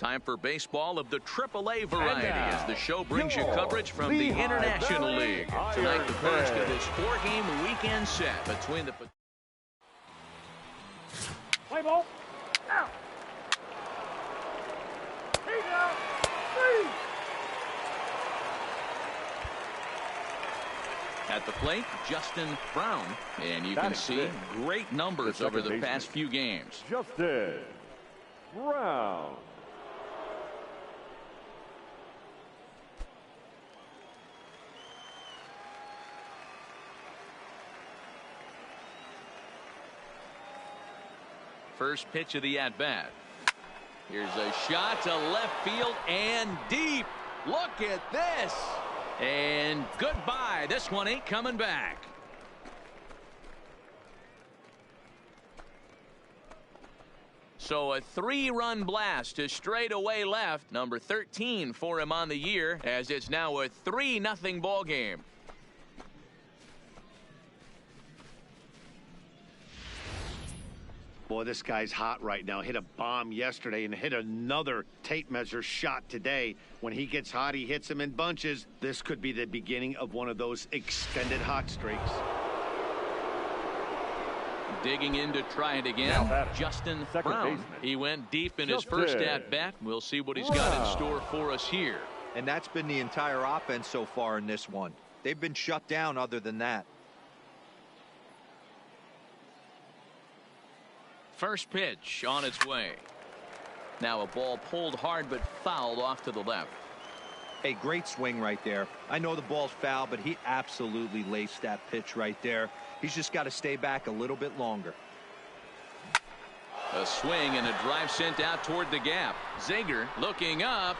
Time for baseball of the AAA variety as the show brings you coverage from the International League. Tonight, the first of this 4-game weekend set between the... Play ball. Out. At the plate, Justin Brown. And you can see great numbers over the past few games. Justin Brown. First pitch of the at-bat. Here's a shot to left field and deep. Look at this. And goodbye. This one ain't coming back. So a 3-run blast to straightaway left. Number 13 for him on the year, as it's now a 3-0 ball game. Boy, this guy's hot right now. Hit a bomb yesterday and hit another tape measure shot today. When he gets hot, he hits them in bunches. This could be the beginning of one of those extended hot streaks. Digging in to try it again, Justin Brown. He went deep in his first at-bat. We'll see what he's got in store for us here. And that's been the entire offense so far in this one. They've been shut down other than that. First pitch on its way. Now a ball pulled hard but fouled off to the left. A great swing right there. I know the ball's foul, but he absolutely laced that pitch right there. He's just got to stay back a little bit longer. A swing and a drive sent out toward the gap. Zager looking up.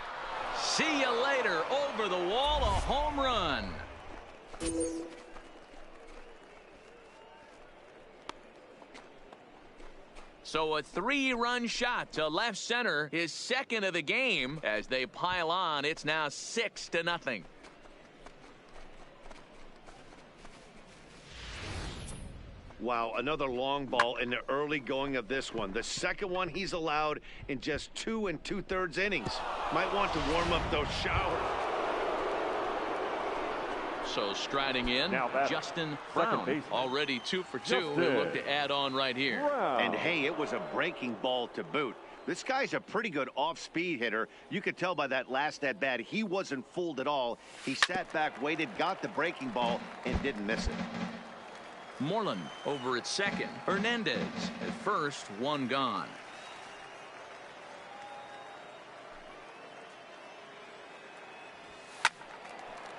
See you later. Over the wall, a home run. So a 3-run shot to left center, his second of the game. As they pile on, it's now 6-0. Wow, another long ball in the early going of this one. The second one he's allowed in just 2 2/3 innings. Might want to warm up those showers. So striding in, Justin Brown, already 2 for 2. He'll look to add on right here. And hey, it was a breaking ball to boot. This guy's a pretty good off-speed hitter. You could tell by that last at-bat he wasn't fooled at all. He sat back, waited, got the breaking ball, and didn't miss it. Moreland over at second. Hernandez at first, 1 gone.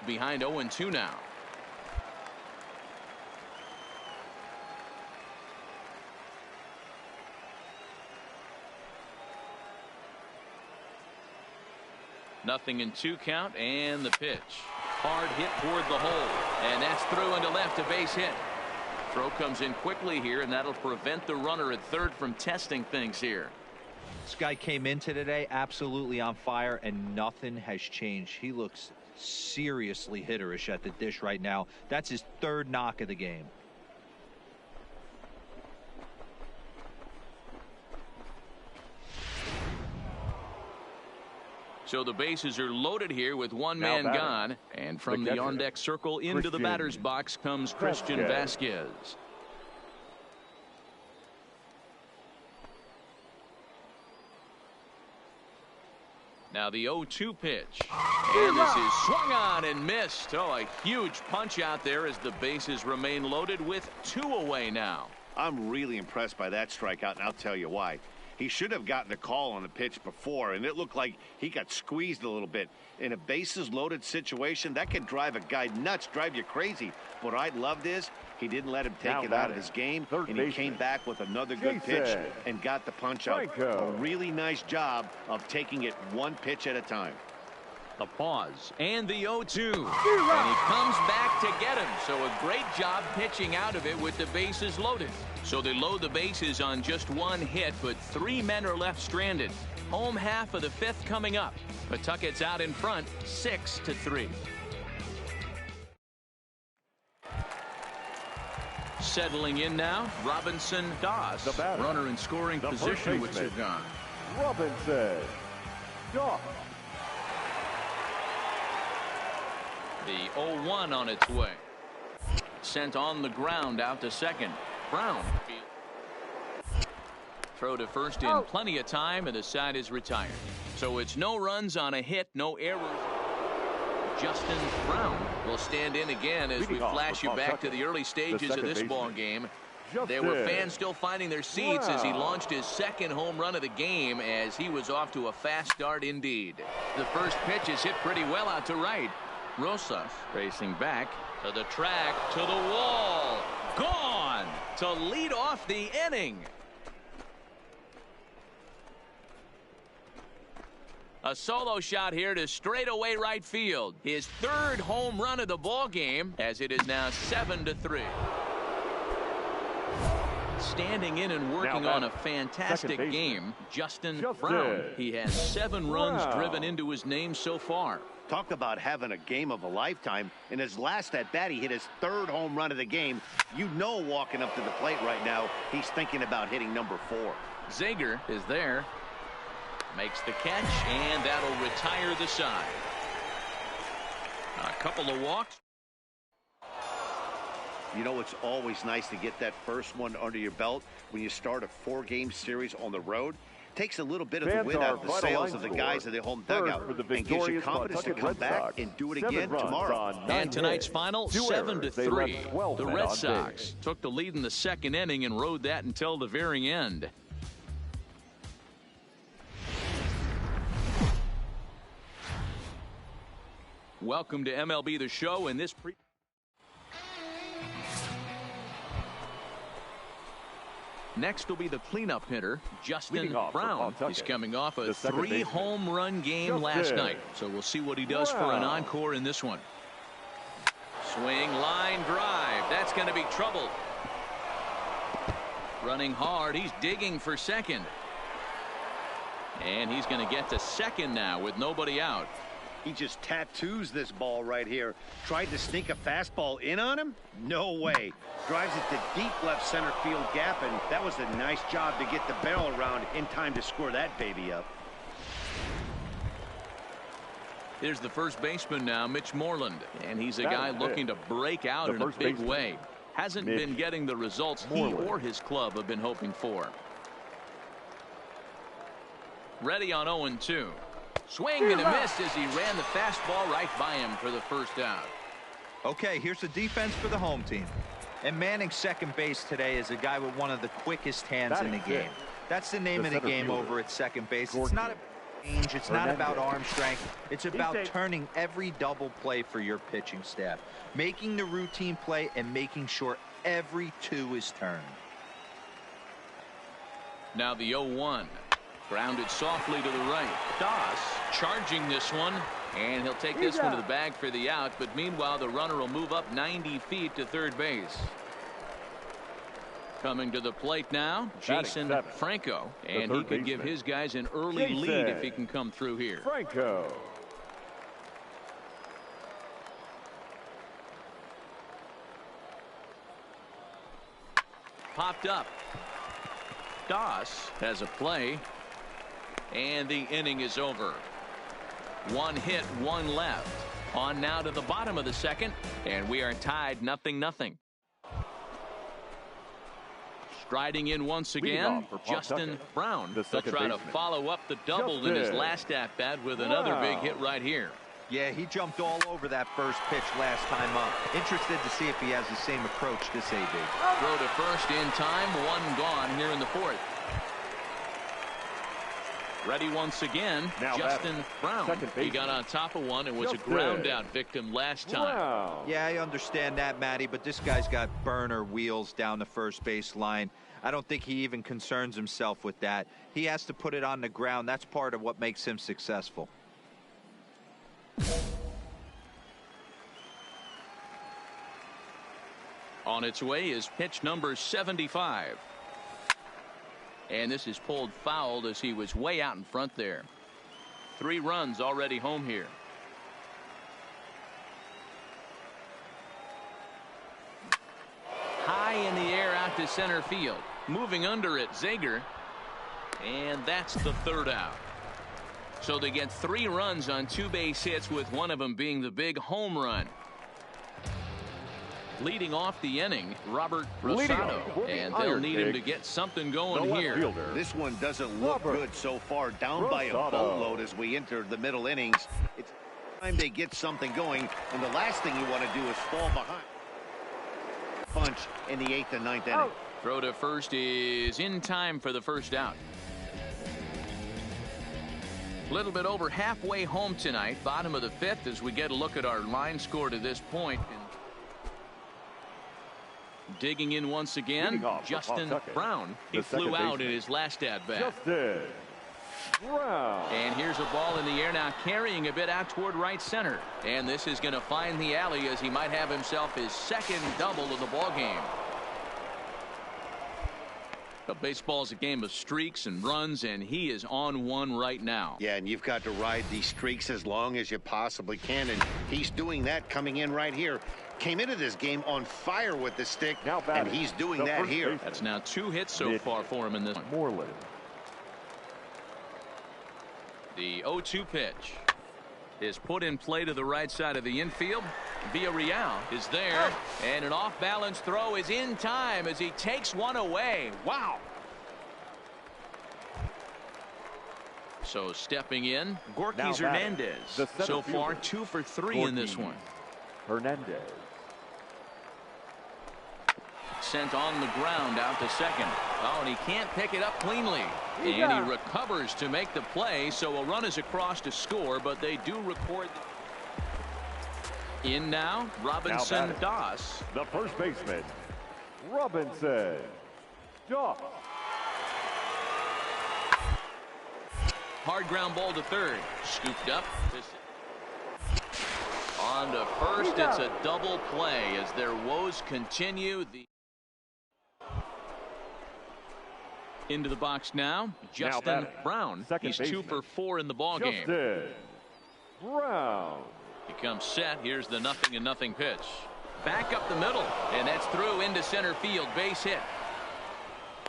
Behind 0-2 now. Nothing in 2 count, and the pitch. Hard hit toward the hole, and that's through into left, a base hit. Throw comes in quickly here, and that'll prevent the runner at third from testing things here. This guy came into today absolutely on fire, and nothing has changed. He looks seriously hitterish at the dish right now. That's his 3rd knock of the game. So the bases are loaded here with 1 man gone, and from the on-deck circle into the batter's box comes Christian Vasquez. Now the 0-2 pitch, and this is swung on and missed. Oh, a huge punch out there as the bases remain loaded with 2 away now. I'm really impressed by that strikeout, and I'll tell you why. He should have gotten a call on the pitch before, and it looked like he got squeezed a little bit. In a bases-loaded situation, that can drive a guy nuts, drive you crazy. What I loved is he didn't let him take it out of his game, and he came back with another good pitch and got the punch out. A really nice job of taking it 1 pitch at a time. The pause and the 0-2, and he comes back to get him. So a great job pitching out of it with the bases loaded. So they load the bases on just 1 hit, but 3 men are left stranded. Home half of the 5th coming up. Pawtucket's out in front, 6-3. Settling in now, Robinson Doss, runner in scoring position with Sagan. Robinson. Duck. The 0-1 on its way. Sent on the ground out to second. Brown. Throw to first in plenty of time, and the side is retired. So it's no runs on a hit, no errors. Justin Brown will stand in again as we flash you back to the early stages of this ball game. There were fans still finding their seats as he launched his second home run of the game, as he was off to a fast start indeed. The first pitch is hit pretty well out to right. Rosas racing back to the track, to the wall. Gone to lead off the inning. A solo shot here to straightaway right field. His third home run of the ball game, as it is now 7-3. Standing in and working on a fantastic game, Justin Brown. He has 7 runs driven into his name so far. Talk about having a game of a lifetime. In his last at bat, he hit his 3rd home run of the game. You know, walking up to the plate right now, he's thinking about hitting number 4. Zager is there. Makes the catch, and that'll retire the side. A couple of walks. You know, it's always nice to get that first one under your belt when you start a 4-game series on the road. Takes a little bit of the wind out of the sails of the guys in the home dugout and gives you confidence to come back and do it again tomorrow. And tonight's final, 7-3. The Red Sox took the lead in the second inning and rode that until the very end. Welcome to MLB The Show. In this next will be the cleanup hitter, Justin Brown. He's coming off a 3-home run game last night, so we'll see what he does for an encore in this one. Swing, line drive. That's going to be trouble. Running hard. He's digging for second. And he's going to get to second now with nobody out. He just tattoos this ball right here. Tried to sneak a fastball in on him? No way. Drives it to deep left center field gap, and that was a nice job to get the barrel around in time to score that baby up. Here's the first baseman now, Mitch Moreland. And he's a guy looking to break out in a big way. Hasn't been getting the results he or his club have been hoping for. Ready on 0-2. Swing and a miss as he ran the fastball right by him for the first out. Okay, here's the defense for the home team. And manning second base today is a guy with one of the quickest hands in the game. That's the name of the game over at second base. It's not a range. It's not about arm strength. It's about turning every double play for your pitching staff, making the routine play and making sure every 2 is turned. Now the 0-1. Grounded softly to the right. Doss charging this one, and he'll take this one to the bag for the out, but meanwhile the runner will move up 90 feet to third base. Coming to the plate now, Jason Franco, and he could give his guys an early lead if he can come through here. Franco. Popped up. Doss has a play. And the inning is over. 1 hit, 1 left. On now to the bottom of the second, and we are tied 0-0. Striding in once again, Justin Brown. He'll try to follow up the double in his last at-bat with another big hit right here. Yeah, he jumped all over that first pitch last time up. Interested to see if he has the same approach this AB. Throw to first in time, 1 gone here in the 4th. Ready once again, Justin Brown. He got on top of one and was a ground out victim last time. Yeah, I understand that, Matty, but this guy's got burner wheels down the first base line. I don't think he even concerns himself with that. He has to put it on the ground. That's part of what makes him successful. On its way is pitch number 75. And this is pulled foul as he was way out in front there. 3 runs already home here. High in the air out to center field. Moving under it, Zager. And that's the 3rd out. So they get 3 runs on 2 base hits, with one of them being the big home run. Leading off the inning, Robert Rosado, and they'll need him to get something going here. This one doesn't look good so far, down by a boatload as we enter the middle innings. It's time they get something going, and the last thing you want to do is fall behind. Punch in the 8th and 9th inning. Throw to first is in time for the first out. A little bit over halfway home tonight, bottom of the 5th, as we get a look at our line score to this point. Digging in once again, Justin Brown. He flew out in his last at-bat. Justin Brown. And here's a ball in the air now, carrying a bit out toward right center. And this is going to find the alley, as he might have himself his second double of the ball game. The baseball's a game of streaks and runs, and he is on one right now. Yeah, and you've got to ride these streaks as long as you possibly can, and he's doing that coming in right here. Came into this game on fire with the stick, and he's doing that here. That's now 2 hits so far for him in this one. Moreland. The 0-2 pitch is put in play to the right side of the infield. Villarreal is there, and an off-balance throw is in time as he takes one away. Wow. So stepping in, Gorkys Hernandez. So far 2 for 3 in this one. Hernandez. Sent on the ground out to second. Oh, and he can't pick it up cleanly. And he recovers to make the play, so a run is across to score, but they do record. In now, Robinson Doss. The first baseman, Robinson Doss. Hard ground ball to third. Scooped up. On to first, it's a double play as their woes continue. Into the box now, Justin Brown. He's 2 for 4 in the ball game. Justin Brown. He comes set. Here's the 0-0 pitch. Back up the middle, and that's through into center field. Base hit.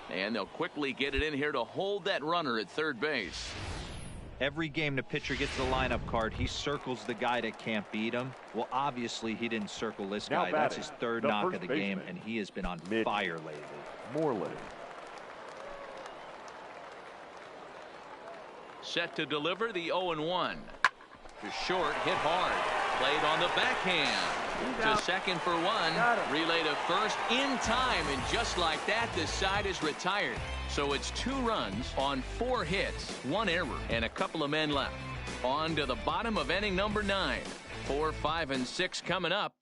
And they'll quickly get it in here to hold that runner at third base. Every game the pitcher gets the lineup card, he circles the guy that can't beat him. Well, obviously he didn't circle this guy. That's his 3rd knock of the game, and he has been on fire lately. Moreland. Set to deliver the 0-1. To short, hit hard. Played on the backhand. To second for 1. Relay to first in time, and just like that, the side is retired. So it's 2 runs on 4 hits, 1 error, and a couple of men left. On to the bottom of inning number 9. 4, 5, and 6 coming up.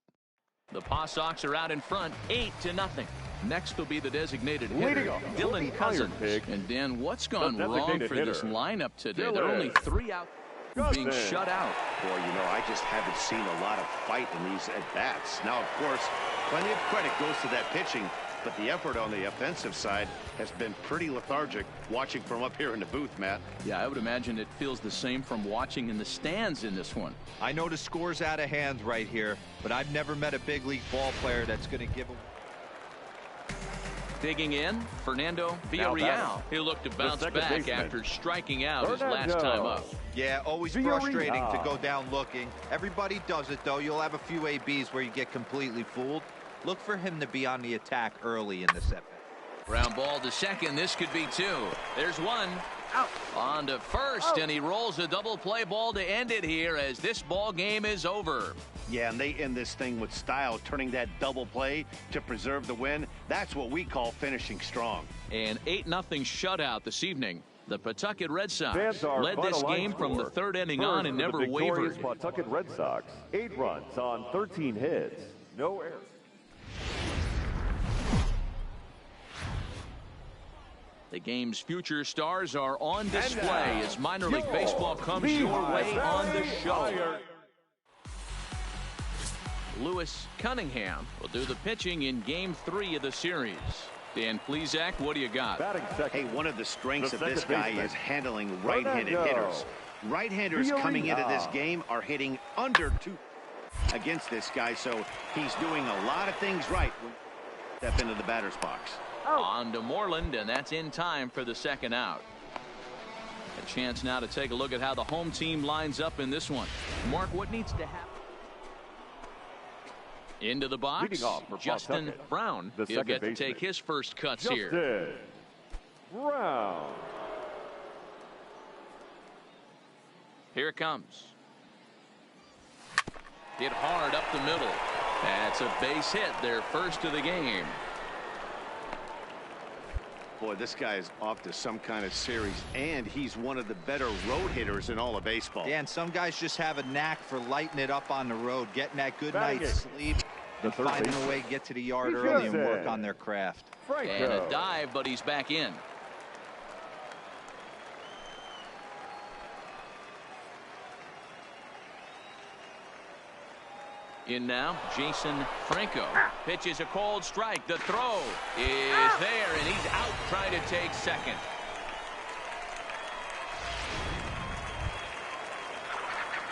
The Paw Sox are out in front, 8-0. Next will be the designated hitter, Dylan Cousins. And Dan, what's gone wrong for this lineup today? There are only 3 out being shut out. Boy, you know, I just haven't seen a lot of fight in these at-bats. Now, of course, plenty of credit goes to that pitching, but the effort on the offensive side has been pretty lethargic watching from up here in the booth, Matt. Yeah, I would imagine it feels the same from watching in the stands in this one. I know the score's out of hand right here, but I've never met a big league ball player that's going to give him. Digging in, Fernando Villarreal. He'll look to bounce back after striking out his last time up. Yeah, always frustrating to go down looking. Everybody does it, though. You'll have a few ABs where you get completely fooled. Look for him to be on the attack early in the set. Ground ball to second. This could be 2. There's 1. Out. On to first, and he rolls a double play ball to end it here as this ball game is over. Yeah, and they end this thing with style, turning that double play to preserve the win. That's what we call finishing strong. An 8-0 shutout this evening. The Pawtucket Red Sox led this game from the 3rd inning on and never wavered. Pawtucket Red Sox, 8 runs on 13 hits, no errors. The game's future stars are on display as minor league baseball comes your way on the show. Lewis Cunningham will do the pitching in Game 3 of the series. Dan Plesac, what do you got? Hey, one of the strengths of this guy is handling right-handed hitters. Right-handers coming into this game are hitting under 2 against this guy, so he's doing a lot of things right when he steps into the batter's box. On to Moreland, and that's in time for the second out. A chance now to take a look at how the home team lines up in this one. Mark, what needs to happen? Into the box, Justin Brown. He'll get to take his first cuts here. Brown. Here it comes. Hit hard up the middle. That's a base hit, their first of the game. Boy, this guy is off to some kind of series, and he's one of the better road hitters in all of baseball. Yeah, and some guys just have a knack for lighting it up on the road, getting that good night's sleep, and finding a way to get to the yard early and work on their craft. And a dive, but he's back in. In now, Jason Franco pitches a cold strike. The throw is there, and he's out trying to take second.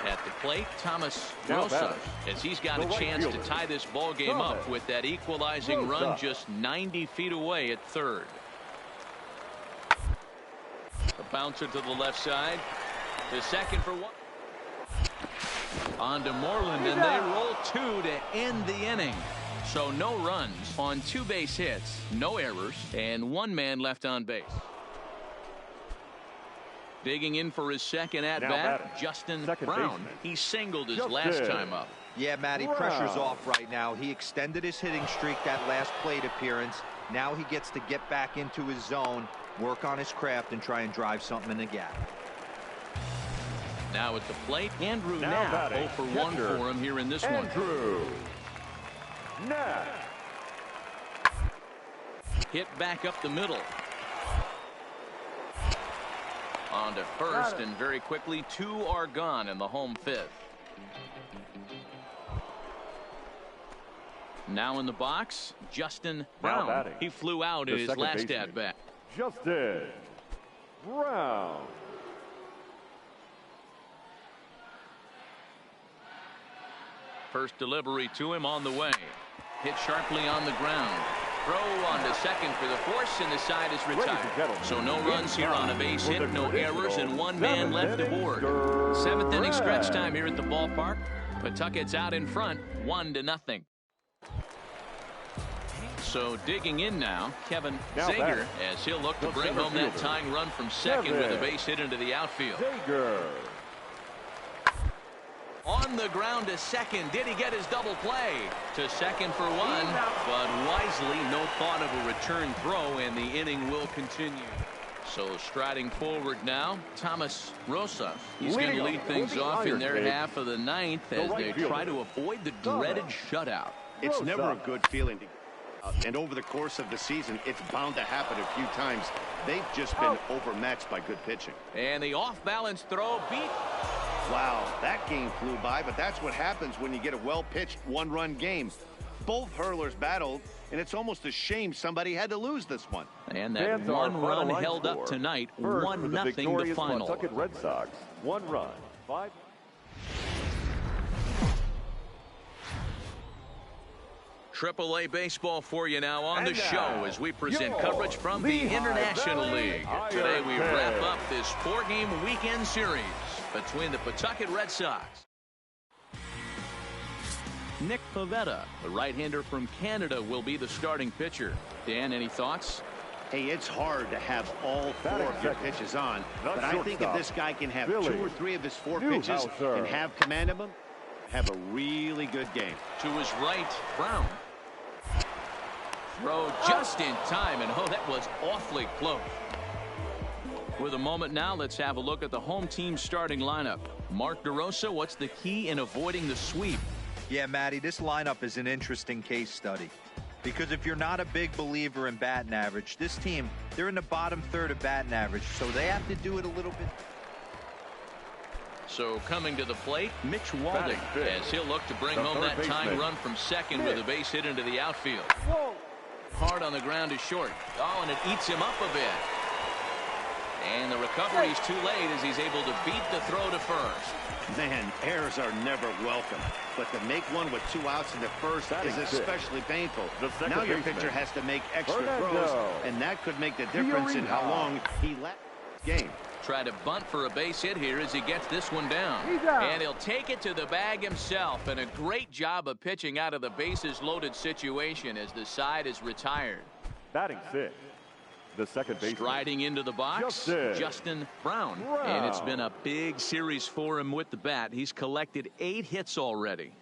At the plate, Thomas Rosa, as he's got a chance to tie this ball game up with that equalizing run just 90 feet away at third. A bouncer to the left side. The second for one. On to Moreland, and they roll two to end the inning. So no runs on 2 base hits, no errors, and 1 man left on base. Digging in for his second at-bat, Justin Brown. He singled his last time up. Yeah, Matty, pressure's off right now. He extended his hitting streak that last plate appearance. Now he gets to get back into his zone, work on his craft, and try and drive something in the gap. Now at the plate, Andrew Knapp, 0 for 1 for him here in this one. Hit back up the middle. On to first, and very quickly 2 are gone in the home 5th. Now in the box, Justin Brown. He flew out in his last at-bat. Justin Brown. First delivery to him on the way. Hit sharply on the ground. Throw on to second for the force, and the side is retired. So no runs here on a base hit, no errors, and 1 man left aboard. 7th inning stretch time here at the ballpark. Pawtucket's out in front, 1-0. So digging in now, Kevin Zager, as he'll look to bring home that tying run from second with a base hit into the outfield. On the ground to second. Did he get his double play? To second for 1, but wisely, no thought of a return throw, and the inning will continue. So striding forward now, Thomas Rosa. He's going to lead things off in their half of the 9th as they try to avoid the dreaded shutout. It's never a good feeling to and over the course of the season, it's bound to happen a few times. They've just been overmatched by good pitching. And the off-balance throw beat. Wow, that game flew by, but that's what happens when you get a well-pitched 1-run game. Both hurlers battled, and it's almost a shame somebody had to lose this one. And that 1 run held up tonight, 1-0 the final. Pawtucket Red Sox, 1 run, 5. AAA baseball for you now on the show as we present coverage from the International League. Today we wrap up this 4-game weekend series between the Pawtucket Red Sox. Nick Pivetta, the right-hander from Canada, will be the starting pitcher. Dan, any thoughts? Hey, it's hard to have all 4 of your pitches on, but I think if this guy can have 2 or 3 of his 4 pitches and have command of them, have a really good game. To his right, Brown. Throw just in time, and that was awfully close. With a moment now, let's have a look at the home team starting lineup. Mark DeRosa, what's the key in avoiding the sweep? Yeah, Matty, this lineup is an interesting case study. Because if you're not a big believer in batting average, this team, they're in the bottom third of batting average, so they have to do it a little bit. So coming to the plate, Mitch Walding, as he'll look to bring home that tying run from second with a base hit into the outfield. Hard on the ground is short. Oh, and it eats him up a bit. And the recovery is too late as he's able to beat the throw to first. Man, errors are never welcome. But to make one with 2 outs in the first is especially painful. Now your pitcher has to make extra throws, and that could make the difference in how long he left the game. Try to bunt for a base hit here as he gets this one down. And he'll take it to the bag himself. And a great job of pitching out of the bases loaded situation as the side is retired. Batting sixth, the second baseman. Striding into the box, Justin Brown. And it's been a big series for him with the bat. He's collected 8 hits already.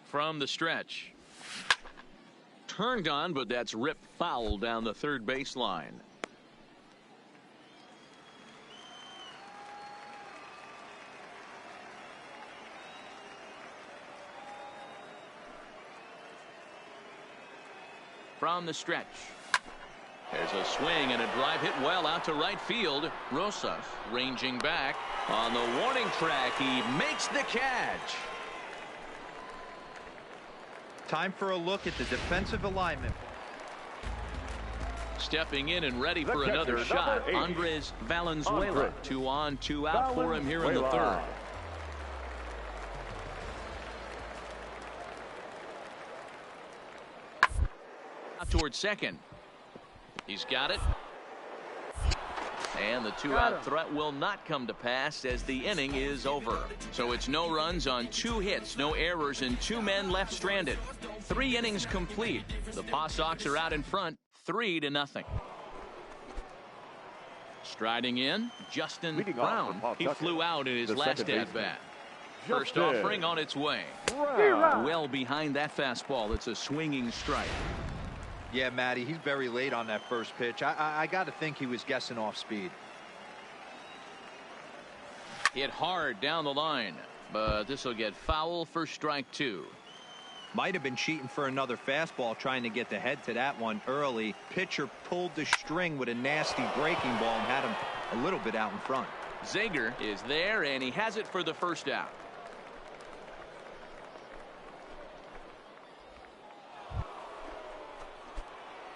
From the stretch. Turned on, but that's ripped foul down the third baseline. From the stretch. There's a swing and a drive hit well out to right field. Rosas ranging back on the warning track. He makes the catch. Time for a look at the defensive alignment. Stepping in and ready for another shot. Andres Valenzuela. 2 on, 2 out for him here in the third. Towards second. He's got it. And the 2-out threat will not come to pass as the inning is over. So it's no runs on 2 hits, no errors, and 2 men left stranded. 3 innings complete. The Paw Sox are out in front, 3-0. Striding in, Justin Brown. He flew out in his last at-bat. First offering on its way. Well behind that fastball. It's a swinging strike. Yeah, Matty, he's very late on that first pitch. I got to think he was guessing off speed. Hit hard down the line, but this will get foul for strike 2. Might have been cheating for another fastball, trying to get the head to that one early. Pitcher pulled the string with a nasty breaking ball and had him a little bit out in front. Zager is there, and he has it for the first out.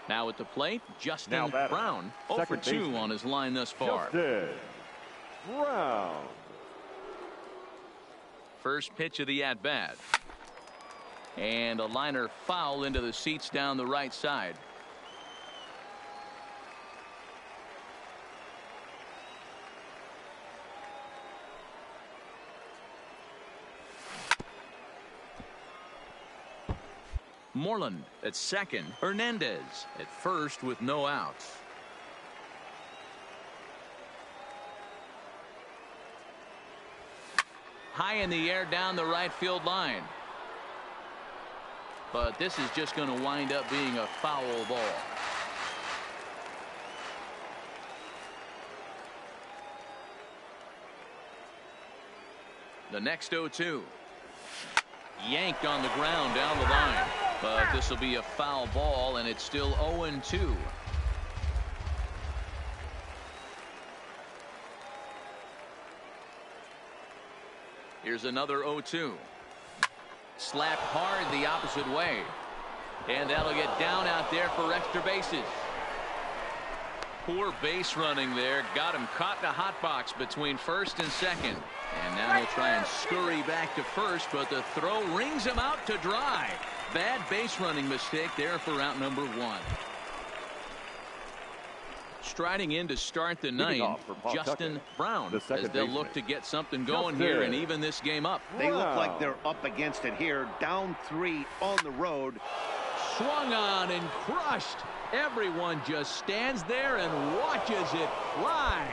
Now at the plate, Justin Brown. 0 for 2 on his line thus far. Justin Brown. First pitch of the at-bat. And a liner foul into the seats down the right side. Moreland at second. Hernandez at first with no outs. High in the air down the right field line. But this is just going to wind up being a foul ball. The next 0-2. Yanked on the ground down the line. But this will be a foul ball, and it's still 0-2. Here's another 0-2. Slapped hard the opposite way. And that'll get down out there for extra bases. Poor base running there. Got him caught in a hot box between first and second. And now he'll try and scurry back to first, but the throw rings him out to dry. Bad base running mistake there for out number 1. Striding in to start the ninth, Justin Brown, as they'll look to get something going here and even this game up. They look like they're up against it here. Down 3 on the road. Swung on and crushed. Everyone just stands there and watches it fly.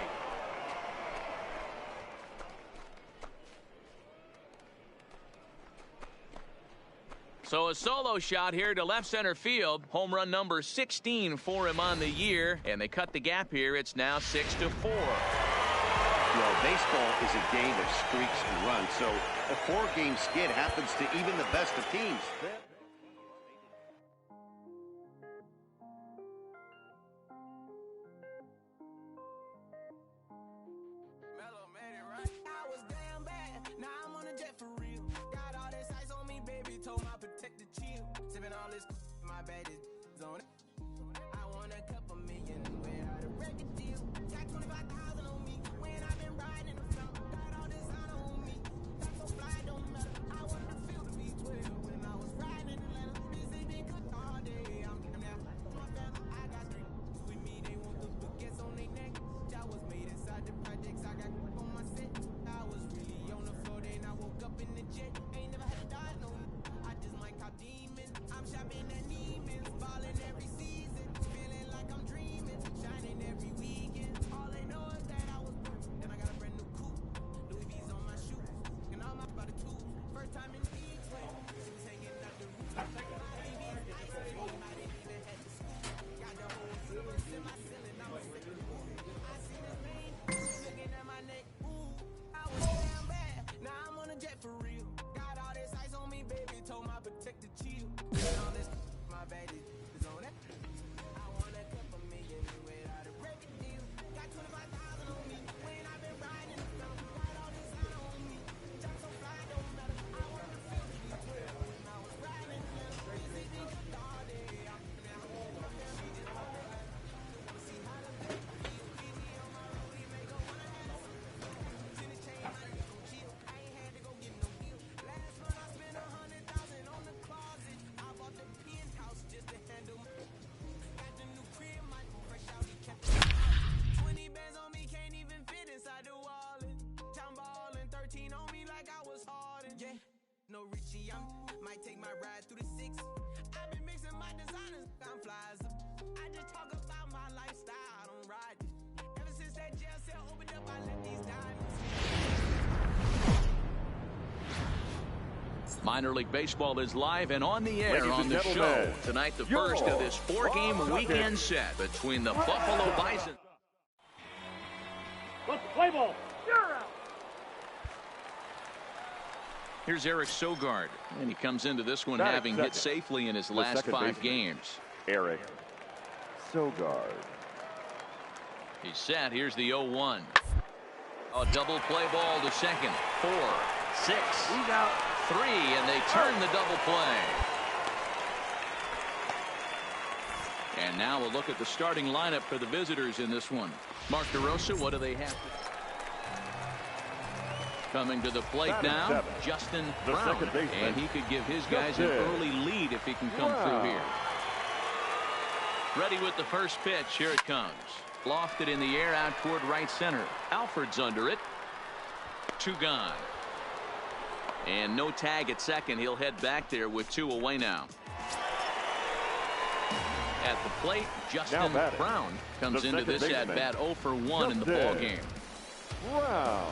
So a solo shot here to left center field. Home run number 16 for him on the year. And they cut the gap here. It's now 6-4. Well, baseball is a game of streaks and runs. So a 4-game skid happens to even the best of teams. Might take my ride through the six. I've been mixing my designers, I'm flies. I just talk about my lifestyle, I don't ride it. Ever since that jail cell opened up, I let these diamonds. Minor League Baseball is live and on the air on the show. Tonight, the first of this four-game weekend set between the Buffalo Bison. Let's play ball. You're out. Here's Eric Sogard, and he comes into this one having hit safely in his last 5 games. Eric Sogard. He's set. Here's the 0-1. A double play ball to second. 4, 6. He's out. 3, and they turn the double play. And now we'll look at the starting lineup for the visitors in this one. Mark DeRosa, what do they have? Coming to the plate now, Justin Brown, and he could give his guys an early lead if he can come through here. Ready with the first pitch. Here it comes. Lofted in the air out toward right center. Alford's under it. 2 gone. And no tag at second. He'll head back there with 2 away now. At the plate, Justin Brown comes into this at bat 0 for 1 in the ball game. Wow.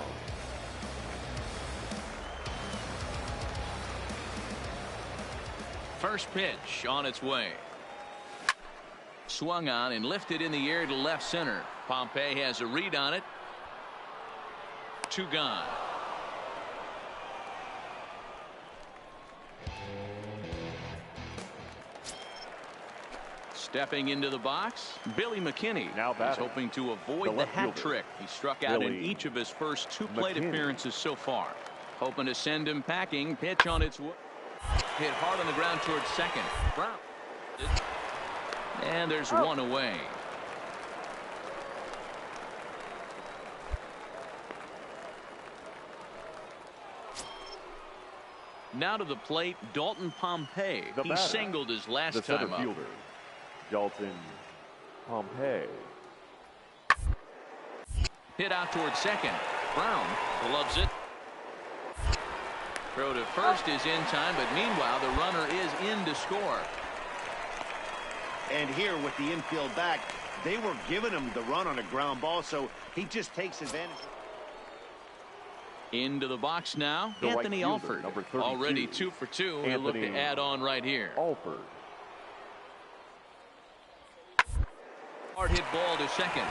First pitch on its way. Swung on and lifted in the air to left center. Pompey has a read on it. 2 gone. Stepping into the box, Billy McKinney. Now He's hoping to avoid the hat trick. He struck out in each of his first 2 plate appearances so far. Hoping to send him packing. Pitch on its way. Hit hard on the ground towards second. Brown. And there's 1 away. Now to the plate, Dalton Pompey. He singled his last time up. Fielder, Dalton Pompey. Hit out towards second. Brown loves it. Throw to first is in time, but meanwhile the runner is in to score. And here with the infield back, they were giving him the run on a ground ball, so he just takes advantage. Into the box now, Anthony Alford. Already 2 for 2. He'll look to add on right here. Alford. Hard hit ball to second.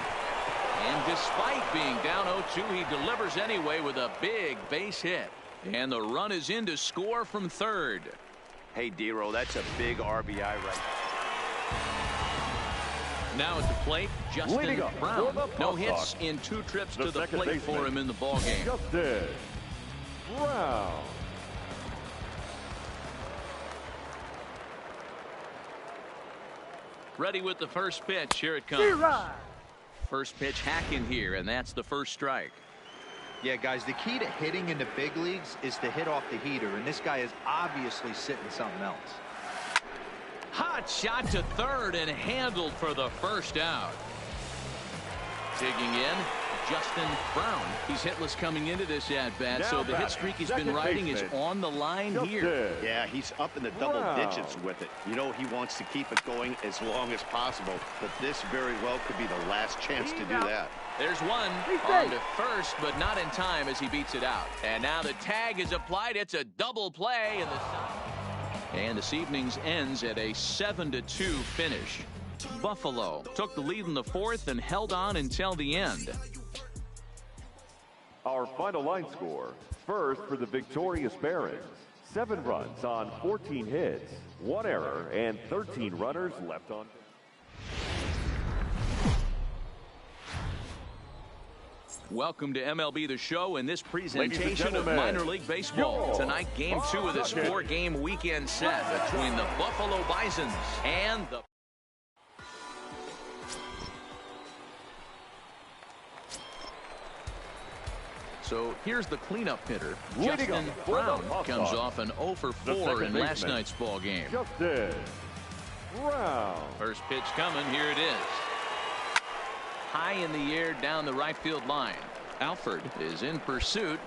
And despite being down 0-2, he delivers anyway with a big base hit. And the run is in to score from third. Hey, D-Roll, that's a big RBI right now at the plate, Justin Brown. No hits in 2 trips to the plate for him in the ball game. Justin Brown. Ready with the first pitch. Here it comes. First pitch hacking here, and that's the first strike. Yeah, guys, the key to hitting in the big leagues is to hit off the heater, and this guy is obviously sitting something else. Hot shot to third and handled for the first out. Digging in, Justin Brown. He's hitless coming into this at-bat, so the hit streak he's been riding is on the line here. Yeah, he's up in the double digits with it. You know, he wants to keep it going as long as possible, but this very well could be the last chance to do that. There's one on to first, but not in time as he beats it out. And now the tag is applied. It's a double play. And this evening's ends at a 7-2 finish. Buffalo took the lead in the 4th and held on until the end. Our final line score. First for the victorious Barons. 7 runs on 14 hits, 1 error, and 13 runners left on. Welcome to MLB The Show and this presentation of minor league baseball. Tonight, game 2 of this 4-game weekend set between the Buffalo Bisons and the... So here's the cleanup hitter. Justin Brown comes off an 0 for 4 in last night's ball game. Justin Brown. First pitch coming. Here it is. High in the air down the right field line. Alford is in pursuit,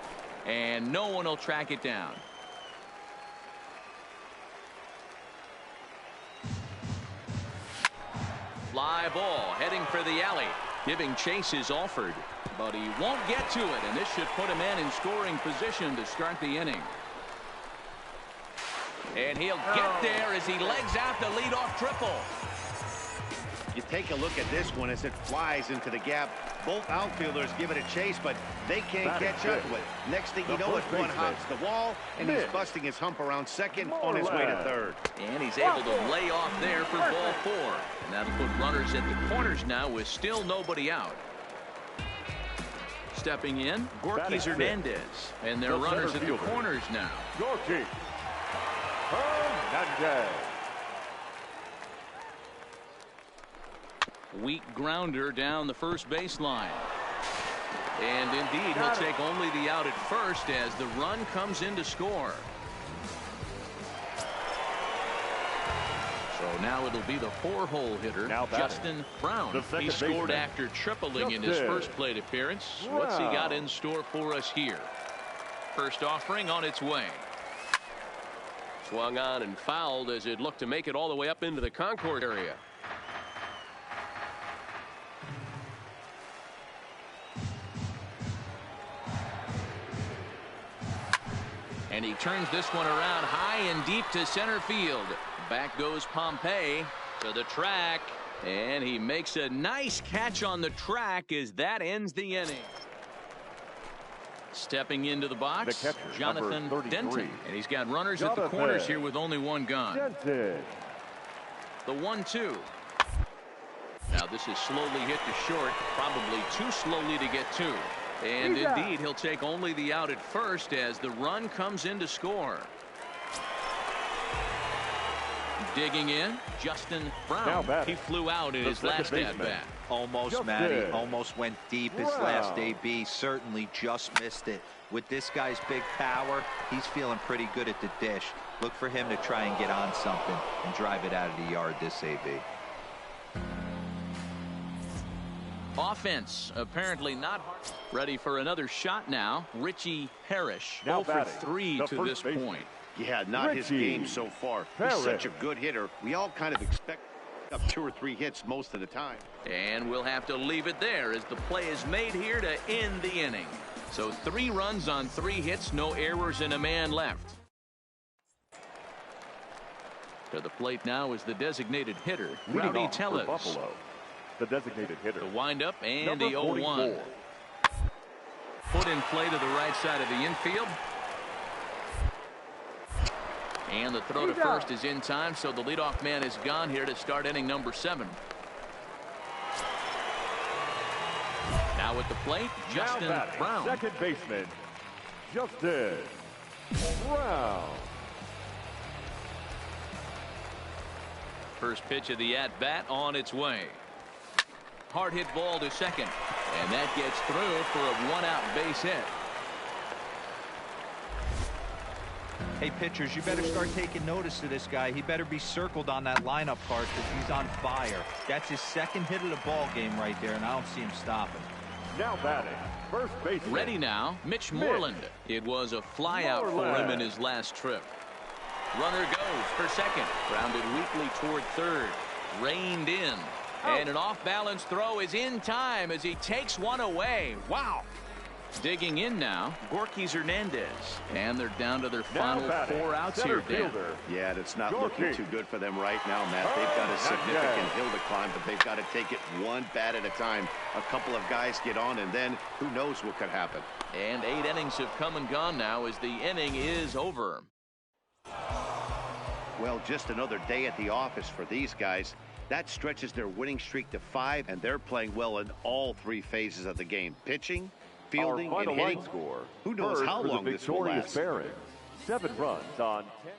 and no one will track it down. Fly ball heading for the alley. Giving chase is offered, but he won't get to it, and this should put a man in scoring position to start the inning. And he'll get there as he legs out the leadoff triple. You take a look at this one as it flies into the gap. Both outfielders give it a chase, but they can't catch up to it. Next thing you know, one hops the wall, and he's busting his hump around second on his way to third. And he's able to lay off there for ball 4. And that'll put runners at the corners now with still nobody out. Stepping in, Gorky Hernandez. And they're runners at the corners now. Gorky Hernandez. Weak grounder down the first baseline. And indeed, he'll take only the out at first as the run comes in to score. So now it'll be the 4-hole hitter, Justin Brown. He scored after tripling in his first plate appearance. What's he got in store for us here? First offering on its way. Swung on and fouled as it looked to make it all the way up into the concourse area. And he turns this one around high and deep to center field. Back goes Pompey to the track. And he makes a nice catch on the track as that ends the inning. Stepping into the box, the catcher, Jonathan Denton. And he's got runners at the corners here with only one gone. Denton. The 1-2. Now this is slowly hit to short. Probably too slowly to get to. And indeed, he'll take only the out at first as the run comes in to score. Digging in, Justin Brown. He flew out in his last at-bat. Almost, Matty. Almost went deep his last AB. Certainly just missed it. With this guy's big power, he's feeling pretty good at the dish. Look for him to try and get on something and drive it out of the yard this AB. Offense apparently not hard. Ready for another shot now. Richie Parrish, 0 for 3 to this point. Yeah, not his game so far. He's such a good hitter. We all kind of expect up 2 or 3 hits most of the time. And we'll have to leave it there as the play is made here to end the inning. So 3 runs on 3 hits, no errors, and a man left. To the plate now is the designated hitter, Rowdy Tellez. Buffalo, the designated hitter. The windup and the 0-1. Put in play to the right side of the infield. And the throw to first is in time, so the leadoff man is gone here to start inning number 7. Now at the plate, Justin Brown. Second baseman, Justin Brown. First pitch of the at-bat on its way. Hard hit ball to second, and that gets through for a 1-out base hit. Hey, pitchers, you better start taking notice of this guy. He better be circled on that lineup card because he's on fire. That's his second hit of the ball game right there, and I don't see him stopping. Now batting, first baseman. Ready now, Mitch Moreland. It was a flyout for him in his last trip. Runner goes for second. Grounded weakly toward third. Reined in. And an off-balance throw is in time as he takes one away. Wow. Digging in now, Gorky Hernandez. And they're down to their final 4 outs here, Dan. Yeah, it's not looking too good for them right now, Matt. They've got a significant hill to climb, but they've got to take it one bat at a time. A couple of guys get on, and then who knows what could happen. And 8 innings have come and gone now as the inning is over. Well, just another day at the office for these guys. That stretches their winning streak to 5, and they're playing well in all 3 phases of the game. Pitching, fielding, and hitting. Score. Who knows how long this will last. Barons, 7 runs on 10.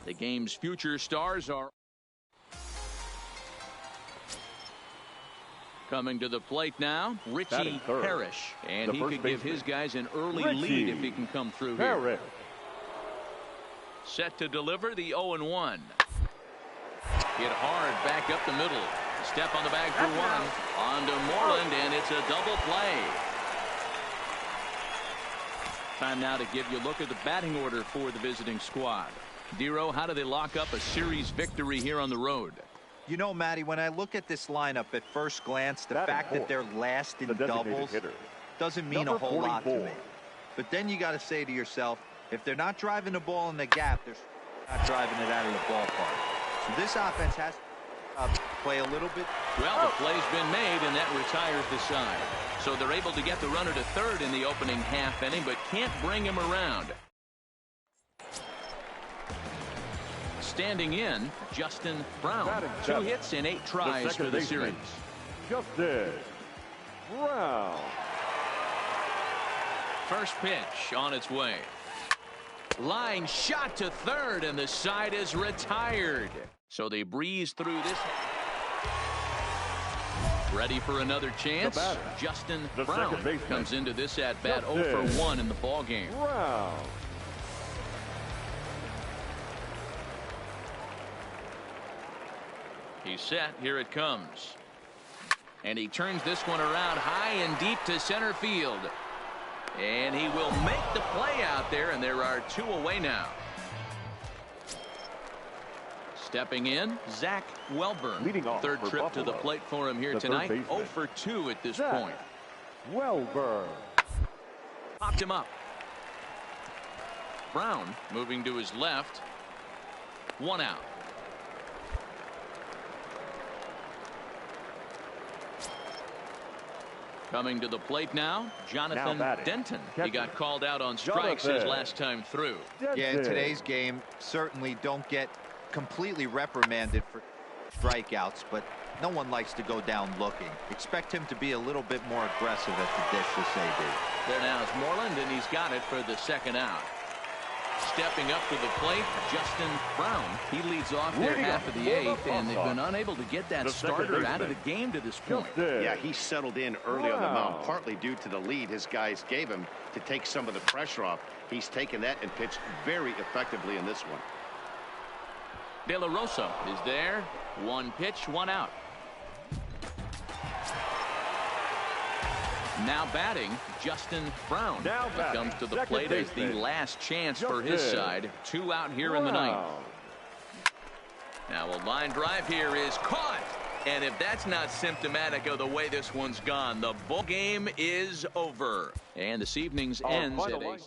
The game's future stars are coming to the plate now, Richie Parrish. And he could give his guys an early lead if he can come through here. Set to deliver the 0-1. Hit hard back up the middle. Step on the bag for 1. On to Moreland, and it's a double play. Time now to give you a look at the batting order for the visiting squad. Dero, how do they lock up a series victory here on the road? You know, Matty, when I look at this lineup at first glance, the fact that they're last in doubles doesn't mean a whole lot to me. But then you got to say to yourself, if they're not driving the ball in the gap, they're not driving it out of the ballpark. So this offense has to play a little bit. Well, the play's been made, and that retires the side. So they're able to get the runner to third in the opening half inning, but can't bring him around. Standing in, Justin Brown. 2 hits in 8 tries for the series. Justin Brown. First pitch on its way. Line shot to third, and the side is retired. So they breeze through this. Ready for another chance. Justin Brown comes into this at bat 0 for 1 in the ball game. Brown. He's set. Here it comes. And he turns this one around high and deep to center field. And he will make the play out there, and there are 2 away now. Stepping in, Zach Welburn. Leading off third trip to the plate for him here tonight. 0 for 2 at this point. Welburn. Popped him up. Brown moving to his left. 1 out. Coming to the plate now, Jonathan Denton. He got called out on strikes his last time through. Yeah, in today's game, certainly don't get completely reprimanded for strikeouts, but no one likes to go down looking. Expect him to be a little bit more aggressive at the dish this AB. There now is Moreland, and he's got it for the 2nd out. Stepping up to the plate, Justin Brown. He leads off their half of the 8th, and they've been unable to get that starter out of the game to this point. Yeah, he settled in early on the mound, partly due to the lead his guys gave him to take some of the pressure off. He's taken that and pitched very effectively in this one. De La Rosa is there. 1 pitch, 1 out. Now batting, Justin Brown. Now batting, comes to the plate as the last chance for his side. 2 out here in the 9th. Now a line drive here is caught. And if that's not symptomatic of the way this one's gone, the ball game is over. And this evening's ends at 8.